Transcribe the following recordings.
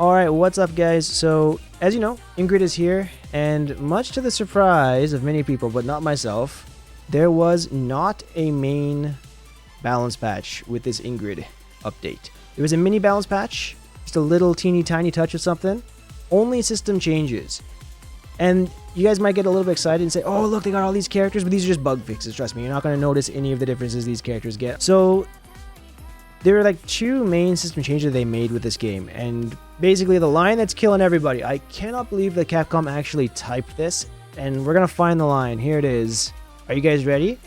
Alright, what's up guys? So, as you know, Ingrid is here, and much to the surprise of many people, but not myself, there was not a main balance patch with this Ingrid update. It was a mini balance patch, just a little teeny tiny touch of something, only system changes. And you guys might get a little bit excited and say, oh look, they got all these characters, but these are just bug fixes, trust me, you're not going to notice any of the differences these characters get. So, there are like two main system changes they made with this game, and basically the line that's killing everybody. I cannot believe that Capcom actually typed this, and we're gonna find the line. Here it is. Are you guys ready?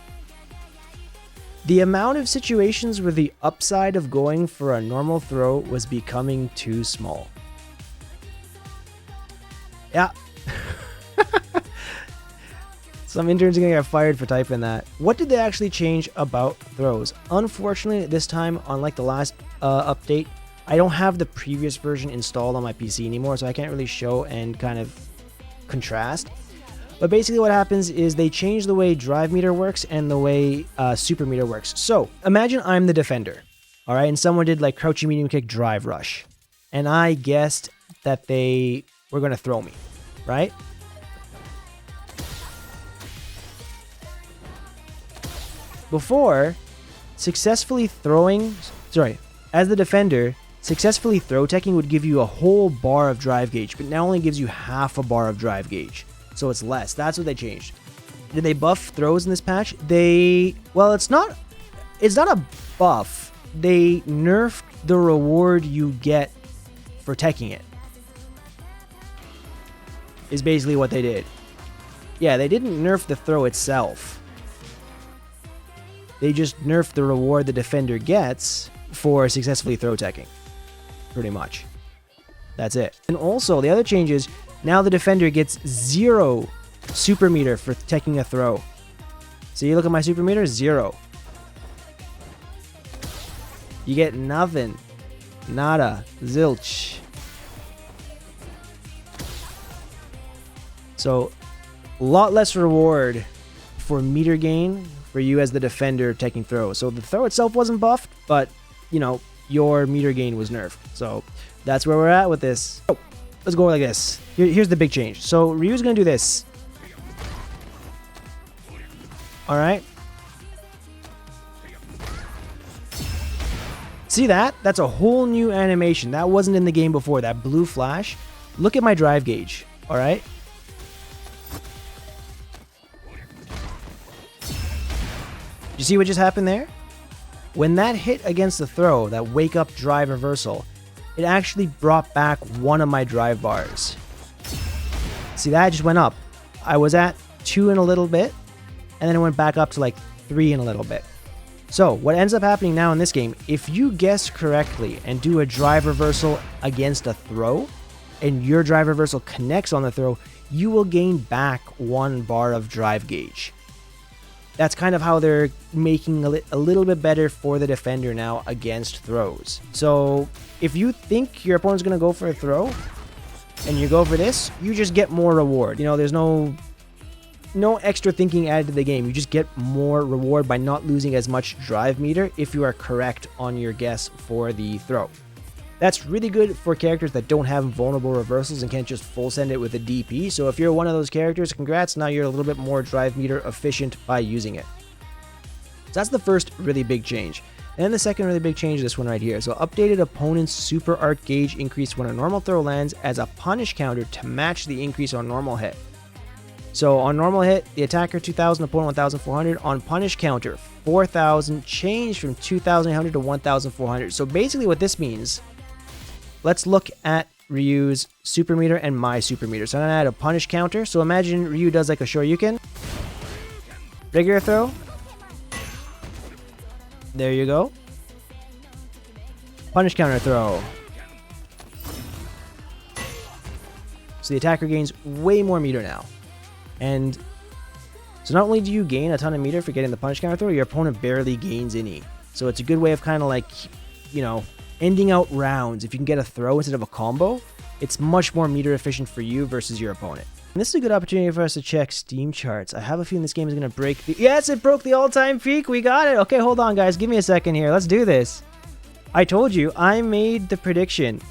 The amount of situations where the upside of going for a normal throw was becoming too small. Yeah. Some interns are gonna get fired for typing that. What did they actually change about throws? Unfortunately, this time, unlike the last update, I don't have the previous version installed on my PC anymore, so I can't really show and kind of contrast. But basically what happens is they change the way drive meter works and the way super meter works. So imagine I'm the defender, all right, and someone did like crouching medium kick drive rush, and I guessed that they were gonna throw me, right? Before, as the defender, successfully throw teching would give you a whole bar of drive gauge, but now only gives you half a bar of drive gauge, so it's less. That's what they changed. Did they buff throws in this patch? Well, it's not a buff. They nerfed the reward you get for teching it. Is basically what they did. Yeah, they didn't nerf the throw itself. They just nerfed the reward the defender gets for successfully throw teching. Pretty much. That's it. And also, the other change is, now the defender gets 0 super meter for teching a throw. So you look at my super meter, 0. You get nothing. Nada. Zilch. So, a lot less reward for meter gain for you as the defender taking throws. So the throw itself wasn't buffed, but, you know, your meter gain was nerfed. So that's where we're at with this. Oh, let's go like this. Here's the big change. So Ryu's going to do this. Alright. See that? That's a whole new animation. That wasn't in the game before. That blue flash. Look at my drive gauge. Alright. You see what just happened there? When that hit against the throw, that wake up drive reversal, it actually brought back one of my drive bars. See, that just went up. I was at 2 and a little bit, and then it went back up to like 3 and a little bit. So what ends up happening now in this game, if you guess correctly and do a drive reversal against a throw, and your drive reversal connects on the throw, you will gain back 1 bar of drive gauge. That's kind of how they're making a little bit better for the defender now against throws. So if you think your opponent's going to go for a throw and you go for this, you just get more reward. You know, there's no extra thinking added to the game. You just get more reward by not losing as much drive meter if you are correct on your guess for the throw. That's really good for characters that don't have vulnerable reversals and can't just full send it with a DP. So if you're one of those characters, congrats, now you're a little bit more drive meter efficient by using it. So that's the first really big change. And then the second really big change is this one right here. So updated opponent's super arc gauge increase when a normal throw lands as a punish counter to match the increase on normal hit. So on normal hit, the attacker 2000, opponent 1400. On punish counter, 4000, changed from 2800 to 1400. So basically what this means, let's look at Ryu's super meter and my super meter. So I'm going to add a punish counter. So imagine Ryu does like a Shoryuken. Regular throw. There you go. Punish counter throw. So the attacker gains way more meter now. And so not only do you gain a ton of meter for getting the punish counter throw, your opponent barely gains any. So it's a good way of kind of like, you know, ending out rounds. If you can get a throw instead of a combo, it's much more meter efficient for you versus your opponent. And this is a good opportunity for us to check Steam charts. I have a feeling this game is going to break the... Yes, it broke the all-time peak. We got it. Okay, hold on, guys. Give me a second here. Let's do this. I told you, I made the prediction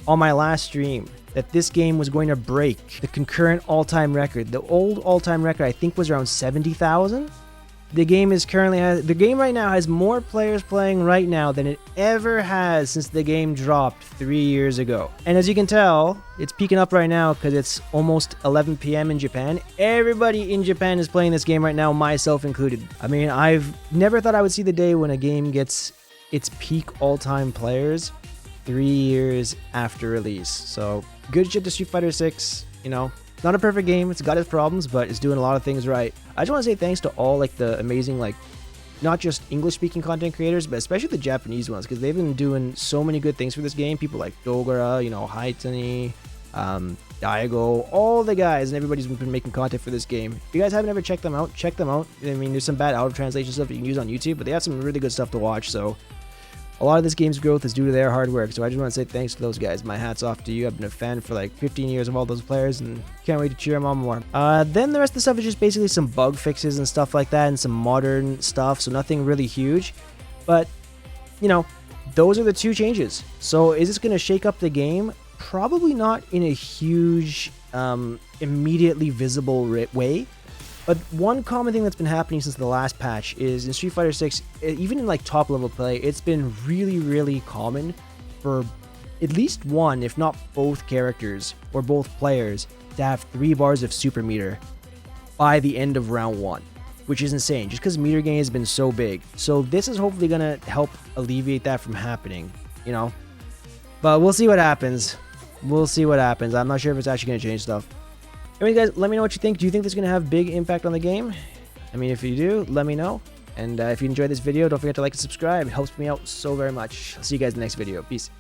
on my last stream that this game was going to break the concurrent all-time record. The old all-time record I think was around 70,000. The game right now has more players playing right now than it ever has since the game dropped 3 years ago. And as you can tell, it's peaking up right now because it's almost 11 p.m. in Japan. Everybody in Japan is playing this game right now, myself included. I mean, I've never thought I would see the day when a game gets its peak all-time players 3 years after release. So good shit to Street Fighter 6, you know. Not a perfect game, it's got its problems, but it's doing a lot of things right. I just want to say thanks to all like the amazing, like, not just English speaking content creators, but especially the Japanese ones, because they've been doing so many good things for this game. People like Dogara, you know, Haitani, Daigo, all the guys and everybody's been making content for this game. If you guys haven't ever checked them out, check them out. I mean, there's some bad out of translation stuff that you can use on YouTube, but they have some really good stuff to watch. So a lot of this game's growth is due to their hard work, so I just want to say thanks to those guys. My hat's off to you. I've been a fan for like 15 years of all those players, and can't wait to cheer them on more. Then the rest of the stuff is just basically some bug fixes and stuff like that, and some modern stuff, so nothing really huge. But, you know, those are the two changes. So is this going to shake up the game? Probably not in a huge, immediately visible way. But one common thing that's been happening since the last patch is in Street Fighter 6, even in like top level play, it's been really, really common for at least one, if not both characters or both players to have 3 bars of super meter by the end of round 1, which is insane just because meter gain has been so big. So this is hopefully going to help alleviate that from happening, you know. But we'll see what happens. We'll see what happens. I'm not sure if it's actually going to change stuff. Anyways, guys, let me know what you think. Do you think this is going to have big impact on the game? I mean, if you do, let me know. And if you enjoyed this video, don't forget to like and subscribe. It helps me out so very much. I'll see you guys in the next video. Peace.